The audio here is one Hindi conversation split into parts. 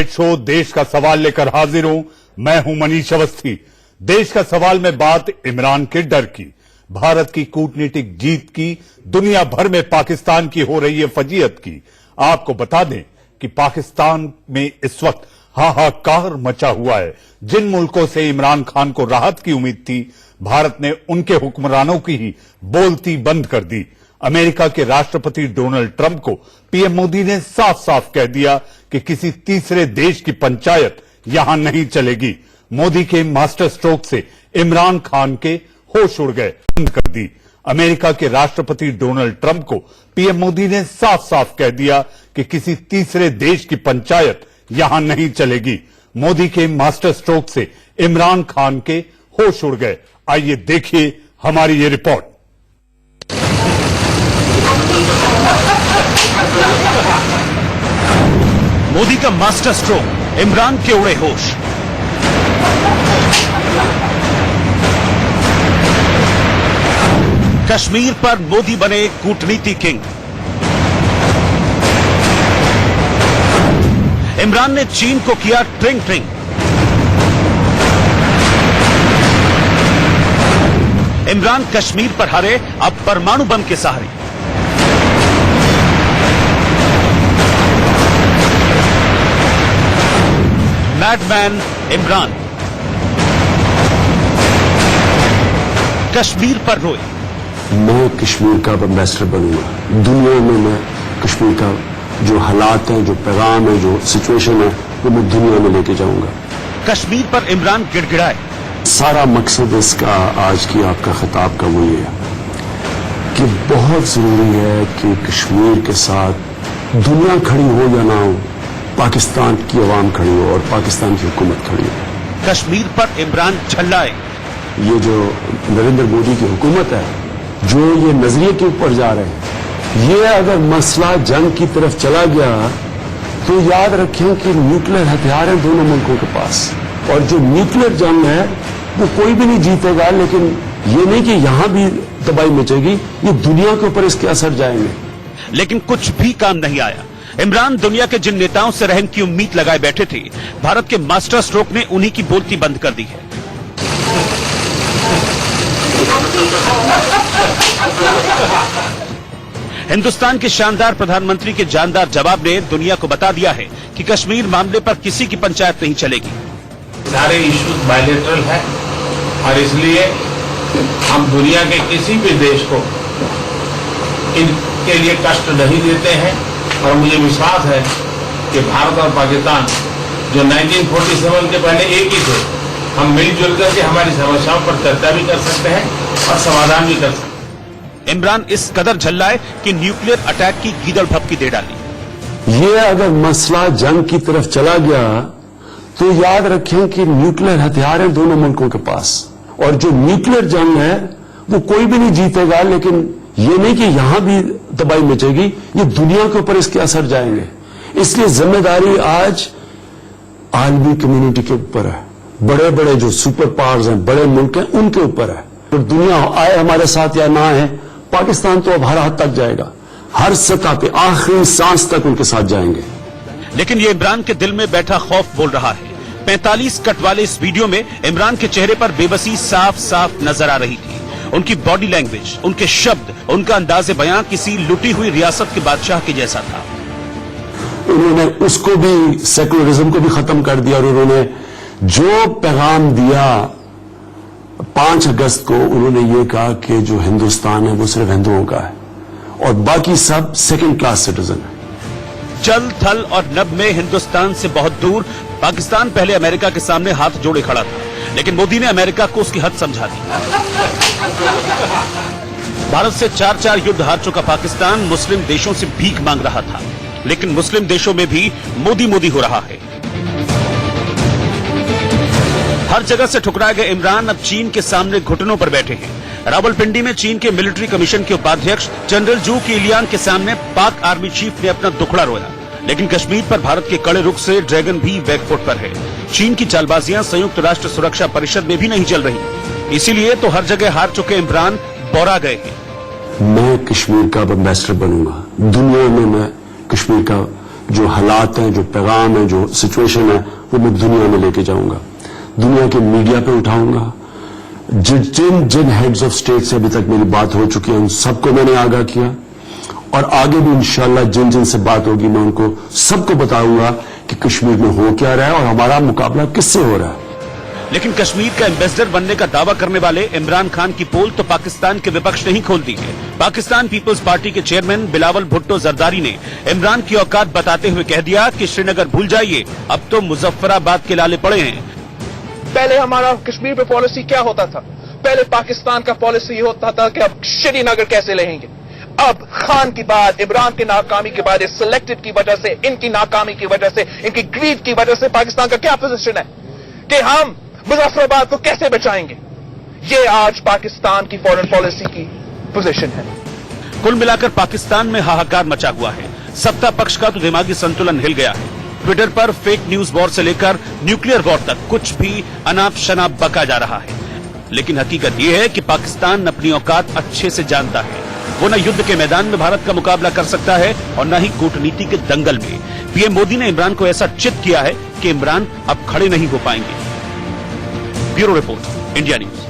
नाइट शो देश का सवाल लेकर हाजिर हूं। मैं हूं मनीष अवस्थी। देश का सवाल में बात इमरान के डर की, भारत की कूटनीतिक जीत की, दुनिया भर में पाकिस्तान की हो रही है फजीयत की। आपको बता दें कि पाकिस्तान में इस वक्त हाहाकार मचा हुआ है। जिन मुल्कों से इमरान खान को राहत की उम्मीद थी, भारत ने उनके हुक्मरानों की ही बोलती बंद कर दी। अमेरिका के राष्ट्रपति डोनाल्ड ट्रंप को पीएम मोदी ने साफ साफ कह दिया कि किसी तीसरे देश की पंचायत यहां नहीं चलेगी। मोदी के मास्टर स्ट्रोक से इमरान खान के होश उड़ गए, बंद कर दी। अमेरिका के राष्ट्रपति डोनाल्ड ट्रंप को पीएम मोदी ने साफ साफ कह दिया कि किसी तीसरे देश की पंचायत यहां नहीं चलेगी। मोदी के मास्टर स्ट्रोक से इमरान खान के होश उड़ गए। आइए देखिए हमारी ये रिपोर्ट। मोदी का मास्टर स्ट्रोक, इमरान के उड़े होश। कश्मीर पर मोदी बने कूटनीति किंग। इमरान ने चीन को किया ट्रिंग ट्रिंग। इमरान कश्मीर पर हारे, अब परमाणु बम के सहारे। मैडमैन इमरान कश्मीर पर रोए। मैं कश्मीर का एम्बेसडर बनूंगा। दुनिया में मैं कश्मीर का जो हालात हैं, जो पैगाम है, जो सिचुएशन है, वो मैं दुनिया में लेके जाऊंगा। कश्मीर पर इमरान गिड़गिड़ाए। सारा मकसद इसका आज की आपका खिताब का वो ये है कि बहुत जरूरी है कि कश्मीर के साथ दुनिया खड़ी हो या ना हो, पाकिस्तान की अवाम खड़ी हो और पाकिस्तान की हुकूमत खड़ी हो। कश्मीर पर इमरान झल्लाए। ये जो नरेंद्र मोदी की हुकूमत है, जो ये नजरिए के ऊपर जा रहे हैं, ये अगर मसला जंग की तरफ चला गया तो याद रखें कि न्यूक्लियर हथियार हैं दोनों मुल्कों के पास, और जो न्यूक्लियर जंग है वो कोई भी नहीं जीतेगा। लेकिन ये नहीं कि यहां भी तबाही मचेगी, ये दुनिया के ऊपर इसके असर जाएंगे। लेकिन कुछ भी काम नहीं आया। इमरान दुनिया के जिन नेताओं से रहम की उम्मीद लगाए बैठे थे, भारत के मास्टर स्ट्रोक ने उन्हीं की बोलती बंद कर दी है। हिंदुस्तान के शानदार प्रधानमंत्री के जानदार जवाब ने दुनिया को बता दिया है कि कश्मीर मामले पर किसी की पंचायत नहीं चलेगी। सारे इश्यूज बायलैटरल है और इसलिए हम दुनिया के किसी भी देश को इनके लिए कष्ट नहीं देते हैं। और मुझे विश्वास है कि भारत और पाकिस्तान जो 1947 के पहले एक ही थे, हम मिलजुल करके हमारी समस्याओं पर चर्चा भी कर सकते हैं और समाधान भी कर सकते हैं। इमरान इस कदर झल्लाए कि न्यूक्लियर अटैक की गीदड़ भपकी दे डाली। ये अगर मसला जंग की तरफ चला गया तो याद रखें कि न्यूक्लियर हथियार हैं दोनों मुल्कों के पास, और जो न्यूक्लियर जंग है वो कोई भी नहीं जीतेगा। लेकिन ये नहीं कि यहां भी तबाही मचेगी, ये दुनिया के ऊपर इसके असर जाएंगे। इसलिए जिम्मेदारी आज आलमी कम्युनिटी के ऊपर है। बड़े बड़े जो सुपर पावर्स हैं, बड़े मुल्क हैं, उनके ऊपर है। तो दुनिया आए हमारे साथ या ना है, पाकिस्तान तो अब हर हद तक जाएगा, हर सतह पे आखिरी सांस तक उनके साथ जाएंगे। लेकिन ये इमरान के दिल में बैठा खौफ बोल रहा है। 45 कट वाले इस वीडियो में इमरान के चेहरे पर बेबसी साफ साफ नजर आ रही थी। उनकी बॉडी लैंग्वेज, उनके शब्द, उनका अंदाज़े बयां किसी लुटी हुई रियासत के बादशाह के जैसा था। उन्होंने उसको भी, सेकुलरिज्म को भी खत्म कर दिया, और उन्होंने जो पैगाम दिया 5 अगस्त को, उन्होंने ये कहा कि जो हिंदुस्तान है वो सिर्फ हिंदुओं का है और बाकी सब सेकंड क्लास सिटीजन है। जल, थल और नभ में हिंदुस्तान से बहुत दूर पाकिस्तान पहले अमेरिका के सामने हाथ जोड़े खड़ा था, लेकिन मोदी ने अमेरिका को उसकी हद समझा दी। भारत से 4 युद्ध हार चुका पाकिस्तान मुस्लिम देशों से भीख मांग रहा था, लेकिन मुस्लिम देशों में भी मोदी मोदी हो रहा है। हर जगह से ठुकराए गए इमरान अब चीन के सामने घुटनों पर बैठे हैं। रावलपिंडी में चीन के मिलिट्री कमीशन के उपाध्यक्ष जनरल जू कीलियांग के सामने पाक आर्मी चीफ ने अपना दुखड़ा रोया। लेकिन कश्मीर पर भारत के कड़े रुख से ड्रैगन भी बैकफुट पर है। चीन की चालबाजियां संयुक्त राष्ट्र सुरक्षा परिषद में भी नहीं चल रही, इसीलिए तो हर जगह हार चुके इमरान बौरा गए हैं। मैं कश्मीर का एम्बेसडर बनूंगा। दुनिया में मैं कश्मीर का जो हालात हैं, जो पैगाम है, जो सिचुएशन है, वो मैं दुनिया में लेके जाऊंगा, दुनिया के मीडिया पे उठाऊंगा। जिन जिन हेड्स ऑफ स्टेट से अभी तक मेरी बात हो चुकी है उन सबको मैंने आगाह किया, और आगे भी इंशाल्लाह जिन जिन से बात होगी मैं उनको सबको बताऊंगा कि कश्मीर में हो क्या रहा है और हमारा मुकाबला किससे हो रहा है। लेकिन कश्मीर का एम्बेसडर बनने का दावा करने वाले इमरान खान की पोल तो पाकिस्तान के विपक्ष ने ही खोल दी है। पाकिस्तान पीपल्स पार्टी के चेयरमैन बिलावल भुट्टो जरदारी ने इमरान की औकात बताते हुए कह दिया कि श्रीनगर भूल जाइए, अब तो मुजफ्फराबाद के लाले पड़े हैं। पहले हमारा कश्मीर पे पॉलिसी क्या होता था? पहले पाकिस्तान का पॉलिसी ये होता था कि अब श्रीनगर कैसे लेंगे। अब खान की बात, इमरान की नाकामी के बाद, इस सिलेक्टेड की वजह से, इनकी नाकामी की वजह से, इनकी ग्रीड की वजह से पाकिस्तान का क्या पोजीशन है कि हम मुजफ्फराबाद को कैसे बचाएंगे? ये आज पाकिस्तान की फॉरेन पॉलिसी की पोजीशन है। कुल मिलाकर पाकिस्तान में हाहाकार मचा हुआ है। सत्ता पक्ष का तो दिमागी संतुलन हिल गया है। ट्विटर पर फेक न्यूज वॉर से लेकर न्यूक्लियर वॉर तक कुछ भी अनाप शनाप बका जा रहा है। लेकिन हकीकत यह है कि पाकिस्तान अपनी औकात अच्छे से जानता है। वो न युद्ध के मैदान में भारत का मुकाबला कर सकता है और न ही कूटनीति के दंगल में। पीएम मोदी ने इमरान को ऐसा चित किया है कि इमरान अब खड़े नहीं हो पाएंगे। Bureau report, India news.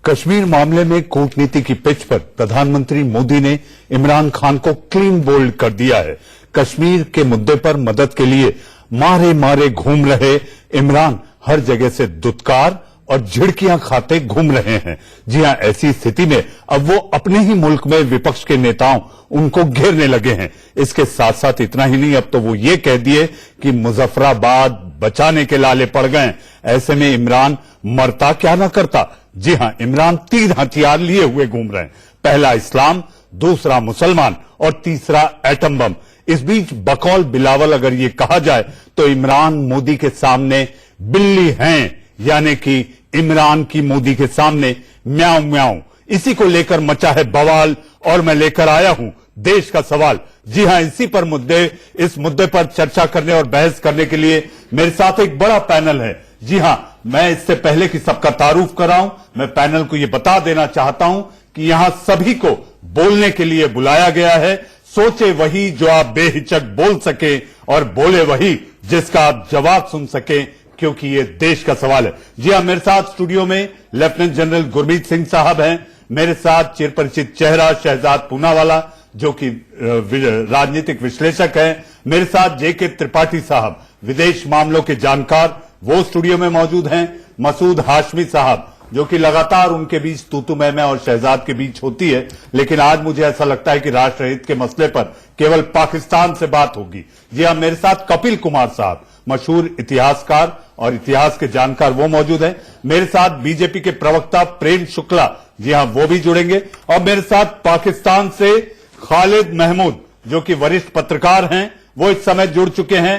Kashmir मामले में कूटनीति की पिच पर प्रधानमंत्री मोदी ने इमरान खान को क्लीन बोल्ड कर दिया है। कश्मीर के मुद्दे पर मदद के लिए मारे मारे घूम रहे इमरान हर जगह से दुत्कार और झिड़कियां खाते घूम रहे हैं। जी हां, ऐसी स्थिति में अब वो अपने ही मुल्क में विपक्ष के नेताओं उनको घेरने लगे हैं। इसके साथ साथ इतना ही नहीं, अब तो वो ये कह दिए कि मुजफ्फराबाद बचाने के लाले पड़ गए। ऐसे में इमरान मरता क्या ना करता। जी हां, इमरान 3 हथियार लिए हुए घूम रहे हैं। पहला इस्लाम, दूसरा मुसलमान और तीसरा एटम बम। इस बीच बकौल बिलावल अगर ये कहा जाए तो इमरान मोदी के सामने बिल्ली हैं, यानी कि इमरान की मोदी के सामने म्याऊं म्याऊं। इसी को लेकर मचा है बवाल और मैं लेकर आया हूं देश का सवाल। जी हां, इस मुद्दे पर चर्चा करने और बहस करने के लिए मेरे साथ एक बड़ा पैनल है। जी हां, मैं इससे पहले कि सबका तारुफ कराऊं, मैं पैनल को यह बता देना चाहता हूं कि यहां सभी को बोलने के लिए बुलाया गया है। सोचे वही जो आप बेहिचक बोल सके और बोले वही जिसका आप जवाब सुन सके, क्योंकि ये देश का सवाल है। जी हां, मेरे साथ स्टूडियो में लेफ्टिनेंट जनरल गुरमीत सिंह साहब हैं। मेरे साथ चिरपरिचित चेहरा शहजाद पूनावाला जो कि राजनीतिक विश्लेषक हैं। मेरे साथ जेके त्रिपाठी साहब विदेश मामलों के जानकार, वो स्टूडियो में मौजूद हैं। मसूद हाशमी साहब जो कि लगातार उनके बीच तूतू मैं और शहजाद के बीच होती है, लेकिन आज मुझे ऐसा लगता है कि राष्ट्रहित के मसले पर केवल पाकिस्तान से बात होगी। जी हां, मेरे साथ कपिल कुमार साहब मशहूर इतिहासकार और इतिहास के जानकार, वो मौजूद हैं। मेरे साथ बीजेपी के प्रवक्ता प्रेम शुक्ला, जी हां, वो भी जुड़ेंगे। और मेरे साथ पाकिस्तान से खालिद महमूद जो कि वरिष्ठ पत्रकार हैं, वो इस समय जुड़ चुके हैं।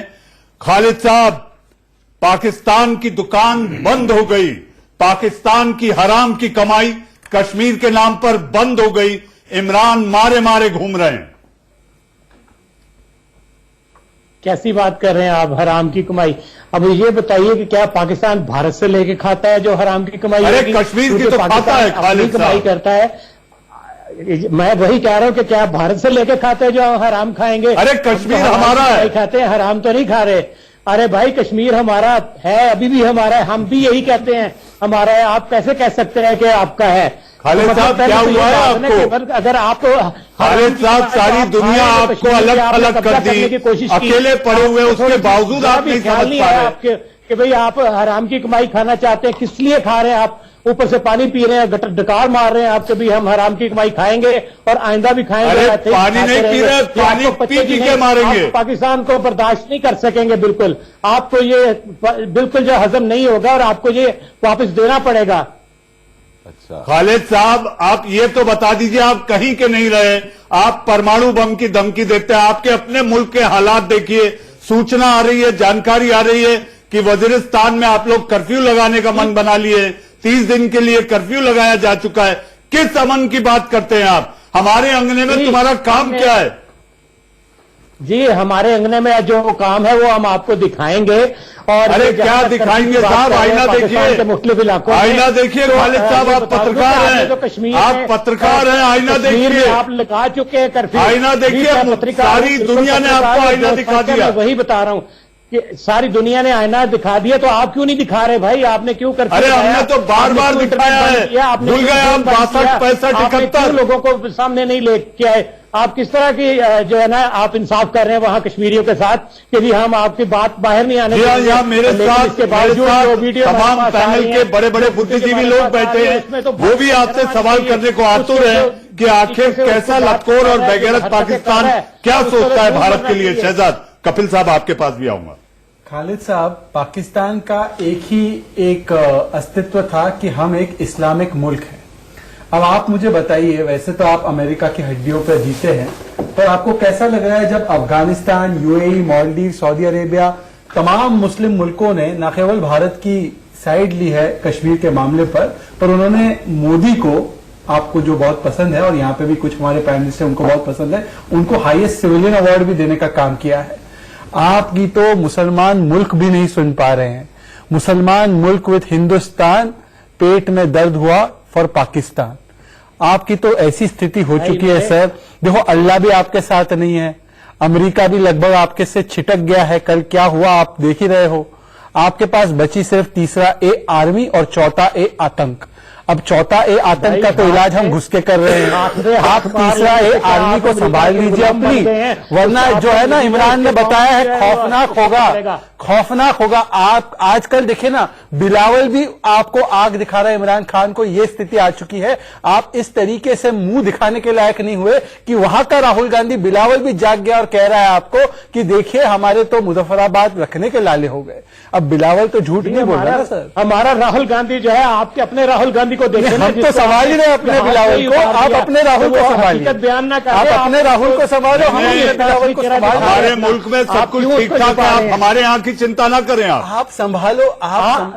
खालिद साहब, पाकिस्तान की दुकान बंद हो गई, पाकिस्तान की हराम की कमाई कश्मीर के नाम पर बंद हो गई, इमरान मारे मारे घूम रहे हैं। कैसी बात कर रहे हैं आप, हराम की कमाई? अब ये बताइए कि क्या पाकिस्तान भारत से लेके खाता है जो हराम की कमाई? अरे कश्मीर की तो खाता है, खालिद कमाई करता है। मैं वही कह रहा हूं कि क्या भारत से लेके खाते हैं जो हराम खाएंगे? अरे कश्मीर हमारा है, खाते हैं, हराम तो नहीं खा रहे। अरे भाई, कश्मीर हमारा है, अभी भी हमारा है, हम भी यही कहते हैं हमारा है। आप कैसे कह सकते हैं कि आपका है? खालिद साहब, क्या हुआ है आपको? अगर आप खालिद साहब, सारी दुनिया आपको अलग अलग कर दी, अकेले पड़े हुए, उसके बावजूद आप नहीं समझ पा रहे कि भाई आप हराम की कमाई खाना चाहते हैं। किस लिए खा रहे हैं आप? ऊपर से पानी पी रहे हैं, डकार मार रहे हैं आप, कभी हम हराम की कमाई खाएंगे और आइंदा भी खाएंगे। अरे पानी नहीं पी रहे, पानी पी के मारेंगे। पाकिस्तान को बर्दाश्त नहीं कर सकेंगे बिल्कुल। आपको ये बिल्कुल जो हजम नहीं होगा और आपको ये वापस देना पड़ेगा। अच्छा खालिद साहब, आप ये तो बता दीजिए, आप कहीं के नहीं रहे, आप परमाणु बम की धमकी देते हैं। आपके अपने मुल्क के हालात देखिए, सूचना आ रही है, जानकारी आ रही है कि वजीरिस्तान में आप लोग कर्फ्यू लगाने का मन बना लिए। 30 दिन के लिए कर्फ्यू लगाया जा चुका है। किस अमन की बात करते हैं आप? हमारे अंगने में तुम्हारा काम क्या है? जी हमारे अंगने में जो काम है वो हम आपको दिखाएंगे। और अरे क्या दिखाएंगे साहब, आईना देखिए, मुख्तलिफ इलाकों में आईना देखिए खालिद साहब, आप पत्रकार हैं, आप पत्रकार हैं, आईना देखिए, आप लगा चुके हैं कर्फ्यू, आईना देखिए, सारी दुनिया ने आपको आईना दिखा दिया। वही बता रहा हूँ कि सारी दुनिया ने आईना दिखा दिया, तो आप क्यों नहीं दिखा रहे भाई? आपने क्यों कर? अरे हमने तो बार बार दिखाया है, भूल गए आप 62, 65, 71 लोगों को सामने नहीं लेके आए। आप किस तरह की जो है ना आप इंसाफ कर रहे हैं वहां कश्मीरियों के साथ कि जी हम आपकी बात बाहर नहीं आने देंगे। यहाँ मेरे साथ तमाम पैनल के बड़े बड़े बुद्धिजीवी लोग बैठे हैं, वो भी आपसे सवाल करने को आतुर है कि आखिर कैसा लतखोर और बेगैरत पाकिस्तान क्या सोचता है भारत के लिए। शहजाद कपिल साहब आपके पास भी आऊंगा। खालिद साहब, पाकिस्तान का एक अस्तित्व था कि हम एक इस्लामिक मुल्क है। अब आप मुझे बताइए, वैसे तो आप अमेरिका की हड्डियों पर जीते हैं, पर आपको कैसा लग रहा है जब Afghanistan, UAE, Maldives, Saudi Arabia, तमाम मुस्लिम मुल्कों ने न केवल भारत की साइड ली है कश्मीर के मामले पर उन्होंने मोदी को, आपको जो बहुत पसंद है और यहाँ पे भी कुछ हमारे प्राइम मिनिस्टर उनको बहुत पसंद है, उनको हाईएस्ट सिविलियन अवार्ड भी देने का काम किया है। आपकी तो मुसलमान मुल्क भी नहीं सुन पा रहे हैं। मुसलमान मुल्क विद हिंदुस्तान, पेट में दर्द हुआ फॉर पाकिस्तान। आपकी तो ऐसी स्थिति हो चुकी है सर। देखो, अल्लाह भी आपके साथ नहीं है, अमेरिका भी लगभग आपके से छिटक गया है। कल क्या हुआ आप देख ही रहे हो। आपके पास बची सिर्फ तीसरा ए आर्मी और चौथा ए आतंक। अब चौथा ए आतंक का तो इलाज हम घुस के कर रहे हैं। आप तीसरा ए आर्मी को संभाल लीजिए अपनी, वरना जो है ना इमरान ने बताया है खौफनाक होगा, खौफनाक होगा। आप आजकल देखिए ना, बिलावल भी आपको आग दिखा रहा है इमरान खान को। ये स्थिति आ चुकी है। आप इस तरीके से मुंह दिखाने के लायक नहीं हुए कि वहां का राहुल गांधी, बिलावल भी जाग गया और कह रहा है आपको कि देखिए हमारे तो मुजफ्फराबाद रखने के लाले हो गए। अब बिलावल तो झूठ नहीं बोल रहा सर। हमारा राहुल गांधी जो है, आपके अपने राहुल गांधी को देखें। हम तो सवाल ही रहे अपने बिलावल को, आप अपने राहुल को संभालिए, बयान ना करें, आप अपने राहुल को संभालो, हम बिलावल को संभालो। हमारे मुल्क में सब कुछ ठीक ठाक है, आप हमारे यहाँ की चिंता ना करें। आप संभालो, आप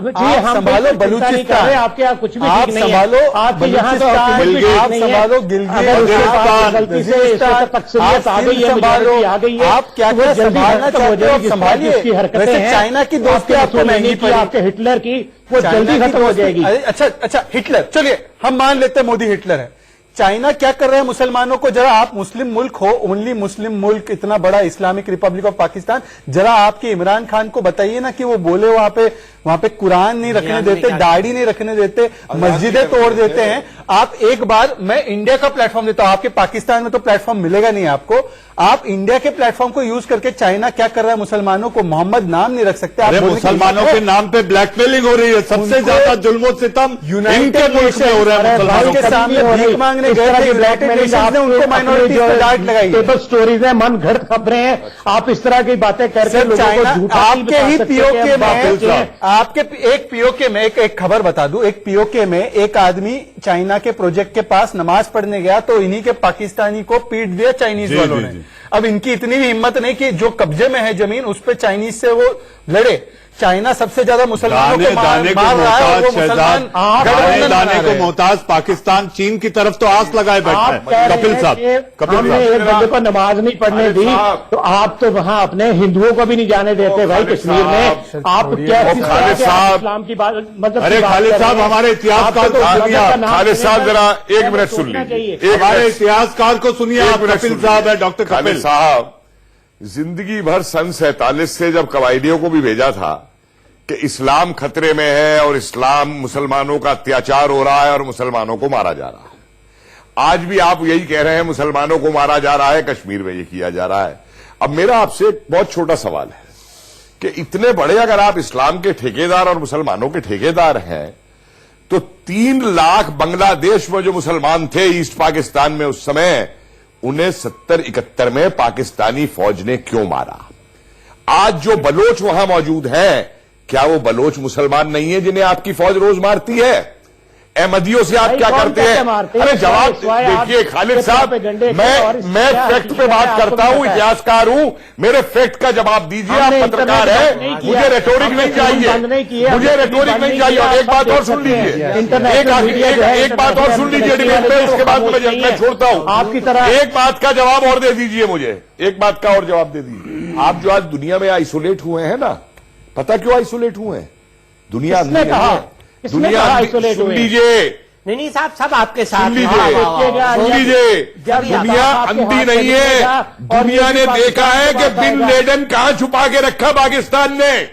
संभालो बलूचिस्तान, आपके यहाँ कुछ भी आप ठीक नहीं है। संभालो आपके यहाँ तो आप संभालो गिलगित, गलती से तकसीरियत आ गई है, संभालो, आ गई है। आप क्या क्या संभालना चाहते हो संभालिए। हरकतें हैं चाइना की दोस्ती आपको महंगी पड़ी, आपके हिटलर की, वो जल्दी खत्म हो जाएगी। अच्छा हिटलर, चलिए हम मान लेते हैं मोदी हिटलर है। चाइना क्या कर रहा है मुसलमानों को? जरा आप मुस्लिम मुल्क हो, ओनली मुस्लिम मुल्क, इतना बड़ा इस्लामिक रिपब्लिक ऑफ पाकिस्तान, जरा आपके इमरान खान को बताइए ना कि वो बोले वहां पे कुरान नहीं रखने देते, दाढ़ी नहीं रखने देते, मस्जिदें तोड़ देते हैं। आप एक बार, मैं इंडिया का प्लेटफॉर्म देता हूं, आपके पाकिस्तान में तो प्लेटफॉर्म मिलेगा नहीं आपको। आप इंडिया के प्लेटफॉर्म को यूज करके चाइना क्या कर रहा है मुसलमानों को, मोहम्मद नाम नहीं रख सकते आप। मुसलमानों के नाम पे ब्लैकमेलिंग हो रही है। सबसे ज्यादा जुल्म सितम इनके मुल्क में हो रहा है। मुसलमानों के सामने भीख मांगने गए थे, यूनाइटेड नेशंस ने उनको माइनॉरिटी पे डांट लगाई। पेपर स्टोरीज है, मन घड़त खबरें हैं। आप इस तरह की बातें करके लोगों को झूठा आपके ही पीओके में, आपके एक पीओके में एक खबर बता दूं, एक पीओके में एक आदमी चाइना के प्रोजेक्ट के पास नमाज पढ़ने गया तो इन्हीं के पाकिस्तानी को पीट दिया चाइनीज वालों ने। अब इनकी इतनी भी हिम्मत नहीं कि जो कब्जे में है जमीन उस पर चाइनीज से वो लड़े। चाइना सबसे ज्यादा मुसलमानों को मार रहा है और वो मुसलमान दाने को मोहताज पाकिस्तान चीन की तरफ तो आस लगाए बैठा है। कपिल साहब, हमने एक बंदे को नमाज नहीं पढ़ने दी तो आप तो वहां अपने हिंदुओं को भी नहीं जाने देते भाई कश्मीर में। आप क्या इस्लाम की बात, मतलब अरे खालिद साहब, हमारे इतिहासकार को सुनिए। खालिद साहब जरा एक मिनट सुन लीजिए, हमारे इतिहासकार को सुनिए। कपिल साहब है, डॉक्टर कपिल साहब, जिंदगी भर सन 47 से जब कवायदियों को भी भेजा था कि इस्लाम खतरे में है और इस्लाम मुसलमानों का अत्याचार हो रहा है और मुसलमानों को मारा जा रहा है, आज भी आप यही कह रहे हैं मुसलमानों को मारा जा रहा है, कश्मीर में ये किया जा रहा है। अब मेरा आपसे एक बहुत छोटा सवाल है कि इतने बड़े अगर आप इस्लाम के ठेकेदार और मुसलमानों के ठेकेदार हैं तो 3 लाख बांग्लादेश में जो मुसलमान थे ईस्ट पाकिस्तान में उस समय, उन्हें 70-71 में पाकिस्तानी फौज ने क्यों मारा? आज जो बलोच वहां मौजूद हैं, क्या वो बलोच मुसलमान नहीं है जिन्हें आपकी फौज रोज मारती है? अहमदियों से आप क्या करते हैं? अरे जवाब देखिए खालिद साहब, मैं फैक्ट पे बात करता हूं, इतिहासकार हूं, मेरे फैक्ट का जवाब दीजिए। आप पत्रकार है, मुझे रेटोरिक नहीं चाहिए, मुझे रेटोरिक नहीं चाहिए। और एक बात और सुन लीजिए, एक बात और सुन लीजिए डिबेट में, उसके बाद मैं छोड़ता हूं। आपकी तरह एक बात का जवाब और दे दीजिए मुझे, एक बात का और जवाब दे दीजिए। आप जो आज दुनिया में आइसोलेट हुए हैं ना, पता क्यों आइसोलेट हुए हैं? दुनिया अंधी नहीं है, दुनिया सुन लीजिए, नहीं साहब, सब आपके साथ सुन लीजिए, दुनिया अंधी नहीं है। दुनिया ने देखा है कि बिन लेडन कहां छुपा के रखा पाकिस्तान ने।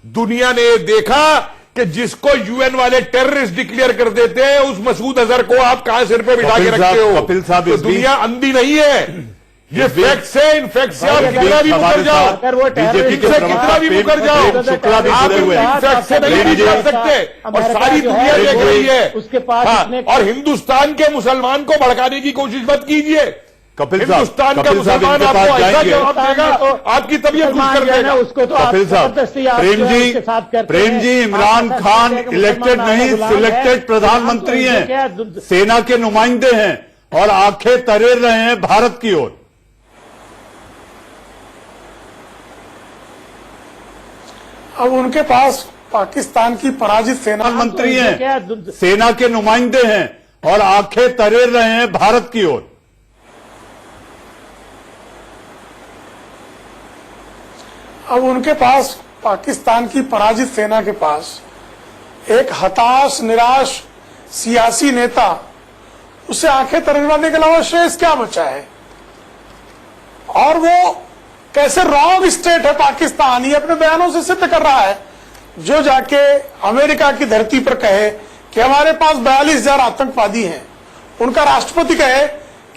दुनिया ने देखा कि जिसको यूएन वाले टेररिस्ट डिक्लेयर कर देते हैं, उस मसूद अजहर को आप कहां सिर पे बिठा के रखते हो? कपिल साहब, तो दुनिया अंधी नहीं है, ये फैक्ट्स है। इन फैक्ट से आप कितना भी मुकर जाओ, बीजेपी के कितना भी मुकर जाओ, शुक्ला भी आप जुड़े हुए हैं। फैक्ट से नहीं कर सकते। और सारी दुनिया देख रही है उसके पास। और हिंदुस्तान के मुसलमान को भड़काने की कोशिश मत कीजिए। कपिल साहब, हिंदुस्तान का मुसलमान आपको ऐसा जवाब देगा, आपकी तबीयत खुश कर देगा। उसको तो कपिल साहब, प्रेम जी, इमरान खान इलेक्टेड नहीं, सिलेक्टेड प्रधानमंत्री हैं, सेना के नुमाइंदे हैं और आंखें तरेर रहे हैं भारत की ओर। अब उनके पास पाकिस्तान की पराजित सेना प्रधानमंत्री हैं, सेना के नुमाइंदे हैं और आंखें तरेर रहे हैं भारत की ओर। अब उनके पास पाकिस्तान की पराजित सेना के पास एक हताश निराश सियासी नेता, उसे आंखें तरवाने के अलावा शेष क्या बचा है? और वो कैसे रॉन्ग स्टेट है पाकिस्तान, ये अपने बयानों से सिद्ध कर रहा है। जो जाके अमेरिका की धरती पर कहे कि हमारे पास 42,000 आतंकवादी हैं, उनका राष्ट्रपति कहे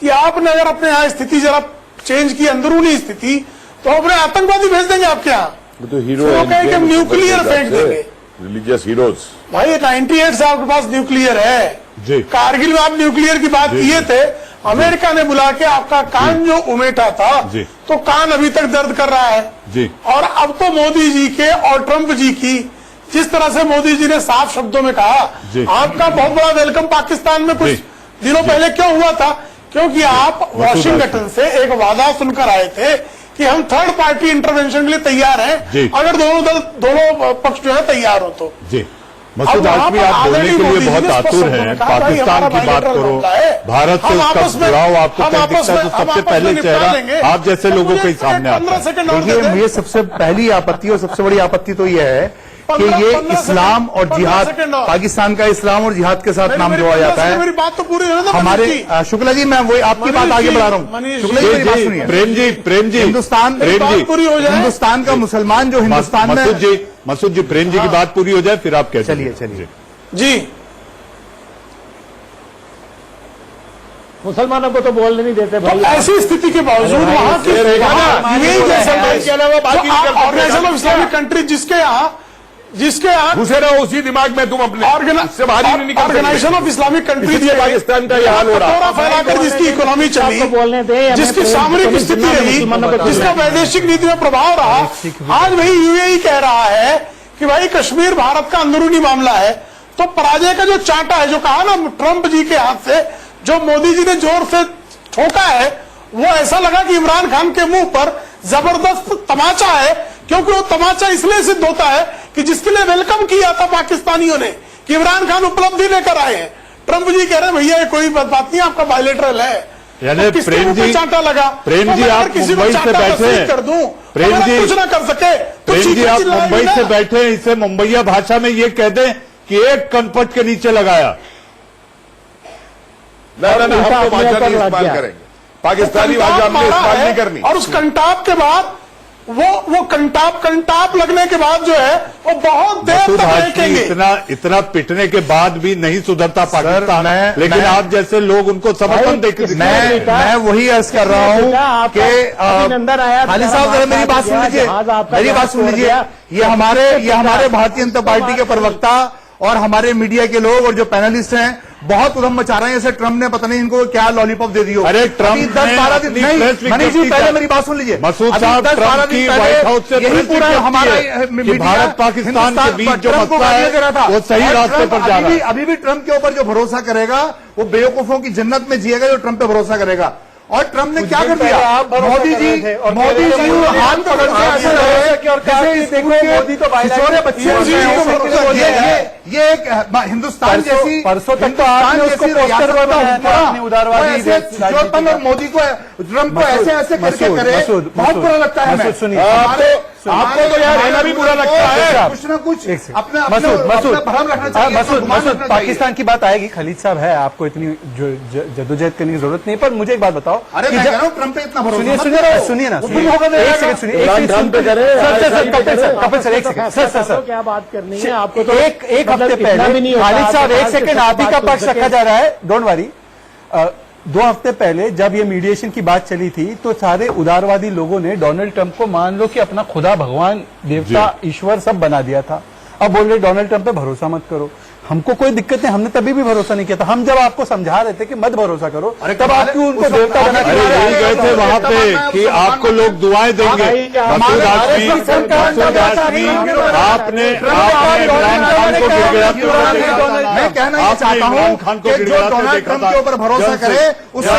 कि आपने अगर अपने यहाँ स्थिति जरा चेंज की, अंदरूनी स्थिति, तो अपने आतंकवादी भेज देंगे आपके यहाँ। तो हीरो कहे कि न्यूक्लियर फेंक देंगे। रिलीजियस हीरोज भाई 98 से आपके पास न्यूक्लियर है जी। कारगिल में आप न्यूक्लियर की बात किए थे, अमेरिका ने बुला के आपका कान जो उमेटा था, तो कान अभी तक दर्द कर रहा है जी। और अब तो मोदी जी के और ट्रंप जी की, जिस तरह से मोदी जी ने साफ शब्दों में कहा, आपका बहुत बड़ा वेलकम पाकिस्तान में कुछ दिनों पहले क्यों हुआ था? क्योंकि आप वॉशिंगटन से एक वादा सुनकर आए थे कि हम थर्ड पार्टी इंटरवेंशन के लिए तैयार हैं, अगर दोनों पक्ष जो है तैयार हो तो। मसूद हाशमी, आप बोलने के लिए बहुत आतुर हैं, पाकिस्तान की बात करो, भारत से उसका जुड़ाव आपको क्या दिखता है? तो सबसे पहले चेहरा आप जैसे लोगों के सामने आता है। देखिए, ये सबसे पहली आपत्ति और सबसे बड़ी आपत्ति तो यह है कि ये इस्लाम और जिहाद, पाकिस्तान का इस्लाम और जिहाद के साथ नाम जोड़ा जाता है। मेरी बात तो पूरी हमारे शुक्ला जी, मैं वही आपकी बात आगे बढ़ा रहा हूँ। शुक्ला जी, मेरी बात सुनिए। प्रेम जी, हिंदुस्तान का मुसलमान जो हिंदुस्तान में, मसूद जी, प्रेम जी की बात पूरी हो जाए फिर आप कहते हैं। चलिए जी। मुसलमानों को तो बोलने नहीं देते भाई। तो ऐसी स्थिति के बावजूद वहां की ऑर्गेनाइजेशन ऑफ इस्लामिक कंट्री जिसके यहाँ घुसे रहो उसी दिमाग में तुम अपने से बाहर नहीं निकल सकते। Organisation of Islamic country Pakistan का यह हाल हो रहा है, फैलाकर जिसकी इकोनॉमी चली, जिसकी सामरिक स्थिति रही, जिसका वैदेशिक नीति में प्रभाव रहा, आज वही यूएई कह रहा है कि भाई कश्मीर भारत का अंदरूनी मामला है। तो पराजय का जो चांटा है, जो कहा ना ट्रंप जी के हाथ से, जो मोदी जी ने जोर से ठोका है, वो ऐसा लगा कि इमरान खान के मुंह पर जबरदस्त तमाचा है। क्योंकि वो तमाचा इसलिए सिद्ध होता है कि जिसके लिए वेलकम किया था पाकिस्तानियों ने कि इमरान खान उपलब्धि लेकर आए हैं, ट्रंप जी कह रहे हैं भैया ये कोई बात नहीं, आपका बायलेटरल है। यानी तो प्रेम जी चांटा लगा, प्रेम जी आप मुंबई से बैठे हैं, कर दूं प्रेम जी कुछ ना कर सके, प्रेम जी आप मुंबई से बैठे हैं, इसे मुंबईया भाषा में ये कह दें कि एक कनपट के नीचे लगाया। हम तो भाषा नहीं इस्तेमाल करेंगे, पाकिस्तानी भाषा हमने इस्तेमाल नहीं करनी। और उस कंटाप के बाद वो कंटाप लगने के बाद जो है वो बहुत देर तक रहेंगे। इतना पिटने के बाद भी नहीं सुधरता पाकिस्तान, लेकिन आप जैसे लोग उनको समर्थन देते। मैं वही अर्ज कर रहा हूँ कि खालिद साहब जरा मेरी बात सुन लीजिए, ये हमारे भारतीय जनता पार्टी के प्रवक्ता और हमारे मीडिया के लोग और जो पैनलिस्ट हैं बहुत उधम मचा रहे हैं। जैसे ट्रम्प ने पता नहीं इनको क्या लॉलीपॉप दे दी हो। अरे ट्रम्प 10-12 दिन नहीं, मनीष जी पहले मेरी बात सुन लीजिए। मसूद साहब, ट्रम्प की व्हाइट हाउस से यही पूरा हमारा कि भारत पाकिस्तान के बीच जो मसला है वो सही रास्ते पर जा रहा है। अभी भी ट्रम्प के ऊपर जो भरोसा करेगा वो बेवकूफों की जन्नत में जिएगा जो ट्रम्प पे भरोसा करेगा। और ट्रम्प ने क्या कर दिया, मोदी जी हाथ पकड़ के ऐसे रहे मोदी तो ये एक हिंदुस्तान जैसी परसों तक तो आपने उसको पोस्टर बनाया उदारवादी और मोदी को ट्रम्प को ऐसे ऐसे करके करे, बहुत बुरा लगता है। आपको तो यार रहना भी बुरा लगता है। कुछ ना कुछ अपने मसूद रखना चाहिए। पाकिस्तान की बात आएगी, खलीद साहब है, आपको इतनी जद्दोजहद करने की जरूरत नहीं। पर मुझे एक बात बताओ, अरे मैं कह रहा हूं ट्रम्प पे इतना भरोसा सुनिए ना, एक सेकंड सुनिए, कपिल सर एक सेकंड, सर क्या बात करनी है आपको। तो एक हफ्ते पहले खालिद साहब एक सेकंड आप ही का पक्ष रखा जा रहा है, डोंट वरी। 2 हफ्ते पहले जब ये मीडिएशन की बात चली थी तो सारे उदारवादी लोगों ने डोनाल्ड ट्रंप को मान लो कि अपना खुदा, भगवान, देवता, ईश्वर सब बना दिया था। अब बोल रहे डोनाल्ड ट्रंप पे भरोसा मत करो। हमको कोई दिक्कत नहीं, हमने तभी भी भरोसा नहीं किया था। हम जब आपको समझा रहे थे कि मत भरोसा करो, तब आप क्यों उनको देवता बना के गए थे वहां पे कि आपको लोग दुआएं देंगे। मसूद आजमी आपने इमरान खान को गिड़गिड़ाते, मैं कहना ये चाहता हूं कि जो डोनाल्ड ट्रम्प के ऊपर भरोसा करे उससे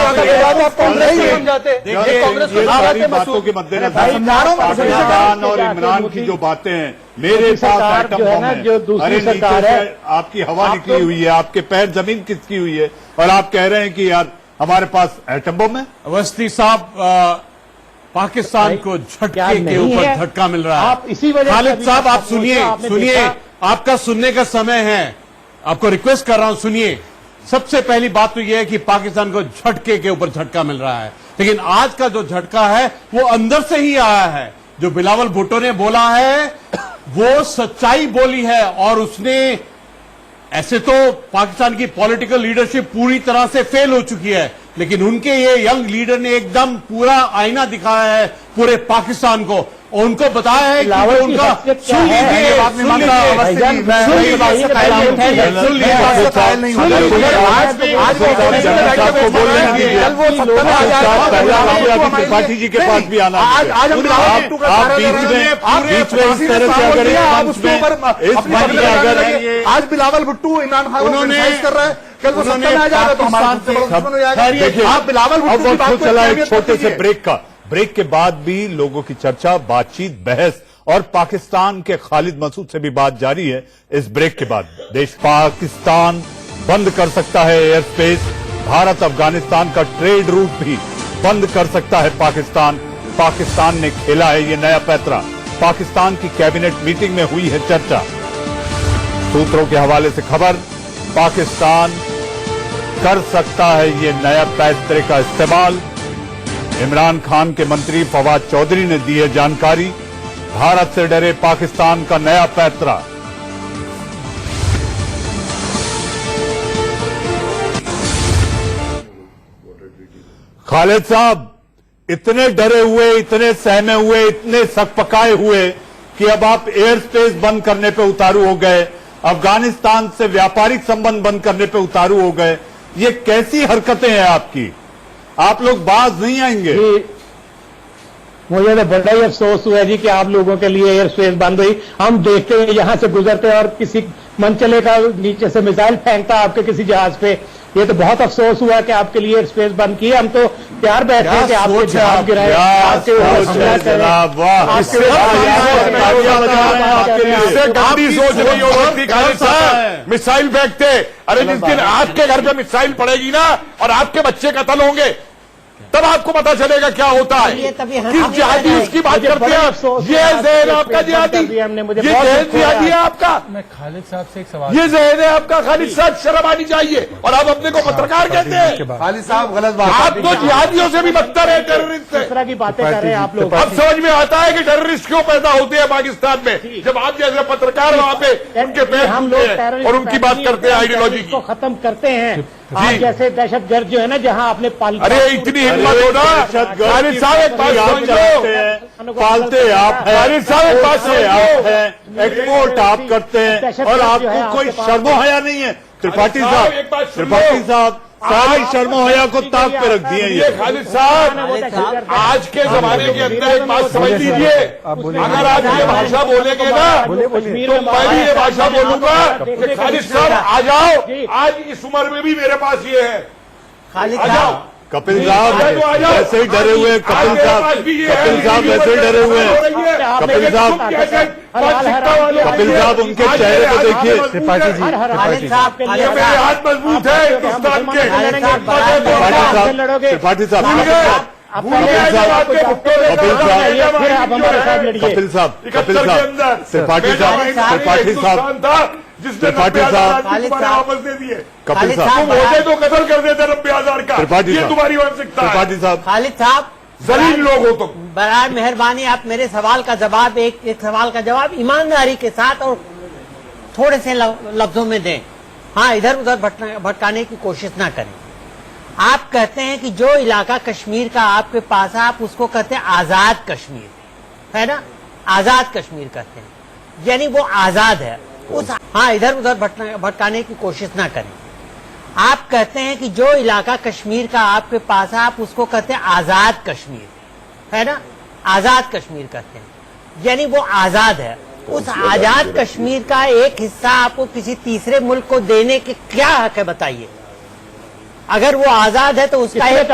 सारी बातों के मद्देनजर पाकिस्तान और इमरान की जो बातें हैं, मेरे पास एटम बम है, अरे नीचे से आपकी हवा निकली हुई है, आपके पैर जमीन खिसकी हुई है और आप कह रहे हैं कि यार हमारे पास एटम बम है। अवस्थी साहब, पाकिस्तान को झटके के ऊपर झटका मिल रहा है। आप इसी वजह खालिद साहब आप सुनिए, आपका सुनने का समय है, आपको रिक्वेस्ट कर रहा हूं सुनिए। सबसे पहली बात तो यह है कि पाकिस्तान को झटके के ऊपर झटका मिल रहा है, लेकिन आज का जो झटका है वो अंदर से ही आया है। जो बिलावल भुट्टो ने बोला है वो सच्चाई बोली है, और उसने ऐसे तो पाकिस्तान की पॉलिटिकल लीडरशिप पूरी तरह से फेल हो चुकी है, लेकिन उनके ये यंग लीडर ने एकदम पूरा आईना दिखाया है पूरे पाकिस्तान को, और उनको बताया है कि उनका सुन लीजिए, त्रिपाठी जी के पास भी आना। आप बीच में इस तरह से अगर आज बिलावल भुट्टो इमरान खान उन्होंने कर रहा है, कल वो सत्ता में आ जाएगा तो हमारा आप बिलावल भुट्टो की बात चला एक छोटे से ब्रेक के बाद भी लोगों की चर्चा, बातचीत, बहस और पाकिस्तान के खालिद मसूद से भी बात जारी है। इस ब्रेक के बाद देश पाकिस्तान बंद कर सकता है एयर स्पेस, भारत अफगानिस्तान का ट्रेड रूट भी बंद कर सकता है पाकिस्तान। पाकिस्तान ने खेला है ये नया पैंतरा। पाकिस्तान की कैबिनेट मीटिंग में हुई है चर्चा। सूत्रों के हवाले से खबर, पाकिस्तान कर सकता है ये नया पैंतरे का इस्तेमाल। इमरान खान के मंत्री फवाद चौधरी ने दी है जानकारी। भारत से डरे पाकिस्तान का नया पैंतरा। खालिद साहब, इतने डरे हुए, इतने सहमे हुए, इतने सकपकाए हुए कि अब आप एयर स्पेस बंद करने पे उतारू हो गए, अफगानिस्तान से व्यापारिक संबंध बंद करने पे उतारू हो गए। ये कैसी हरकतें हैं आपकी? आप लोग बाज नहीं आएंगे? मुझे तो बड़ा ही अफसोस हुआ जी कि आप लोगों के लिए एयर स्पेस बंद हुई। हम देखते हुए यहां से गुजरते और किसी मनचले का नीचे से मिसाइल फेंकता आपके किसी जहाज पे। ये तो बहुत अफसोस हुआ कि आपके लिए एयर स्पेस बंद किए। हम तो प्यार बैठे हैं कि आपके जहाज गिराए, मिसाइल फेंकते। अरे जिस दिन आपके घर पे मिसाइल पड़ेगी ना और आपके बच्चे कत्ल होंगे, तब आपको पता चलेगा क्या होता है। किस जिहादी उसकी बात करते हैं? ये जहन आपका जिहादी, ये जहन जिहादी है आपका। मैं खालिद साहब से एक सवाल, ये जहन है आपका। खालिद साहब शर्म आनी चाहिए, और आप अपने को पत्रकार कहते हैं। खालिद साहब गलत बात, आप तो जिहादियों से भी बदतर है, टेररिस्ट से। इस तरह की बातें कर रहे हैं आप लोग। अब समझ में आता है कि टेररिस्ट क्यों पैदा होते हैं पाकिस्तान में, जब आप जैसे पत्रकार वहां पे उनके पैर हम लोग और उनकी बात करते हैं आइडियोलॉजी की। खत्म करते हैं आप जैसे दहशतगर्द जो है ना, जहां आपने अरे इतनी हिम्मत हो ना, खालिद साहब एक बात समझ लो, पालते आप हैं, खालिद साहब एक बात समझ आप लो, हैं, एक्सपोर्ट आप करते हैं और आपको कोई शर्मो हया नहीं है। त्रिपाठी साहब, त्रिपाठी साहब सारी शर्मो हया को ताक पे रख दिए ये खालिद साहब, आज के जमाने के अंदर एक बात समझ लीजिए, अगर आप ये भाषा बोलेंगे ना तो मैं भी ये भाषा बोलूंगा कि खालिद साहब आ जाओ, आज इस उम्र में भी मेरे पास ये है, खालिद आ जाओ। कपिल साहब वैसे ही डरे हुए हैं, कपिल साहब वैसे ही डरे हुए हैं। कपिल साहब उनके चेहरे को देखिए। त्रिपाठी जी, खालिद साहब के लिए मेरे हाथ मजबूत है हिंदुस्तान के। त्रिपाठी साहब, कपिल साहब, त्रिपाठी साहब, त्रिपाठी साहब, वापस दे दिए। कपिल तुम साहब, होते तो कत्ल कर देते 90,000 का, त्रिपाठी ये साहब, तुम्हारी मानसिकता है। त्रिपाठी साहब, खालिद साहब, जलील लोग हो तुम। बराए मेहरबानी आप मेरे सवाल का जवाब एक सवाल का जवाब ईमानदारी के साथ और थोड़े से लफ्जों में दें। हाँ, इधर उधर भटकाने की कोशिश ना करें। आप कहते हैं कि जो इलाका कश्मीर का आपके पास है, आप उसको कहते हैं आजाद कश्मीर, है ना? आजाद कश्मीर कहते हैं, यानी वो आजाद है उस। हाँ, इधर उधर भटकाने की कोशिश ना करें। आप कहते हैं कि जो इलाका कश्मीर का आपके पास है, आप उसको कहते हैं आजाद कश्मीर, है ना? आजाद कश्मीर कहते हैं, यानी वो आजाद है। उस आजाद कश्मीर का एक हिस्सा आपको किसी तीसरे मुल्क को देने के क्या हक है, बताइए? अगर वो आजाद है तो उसका एक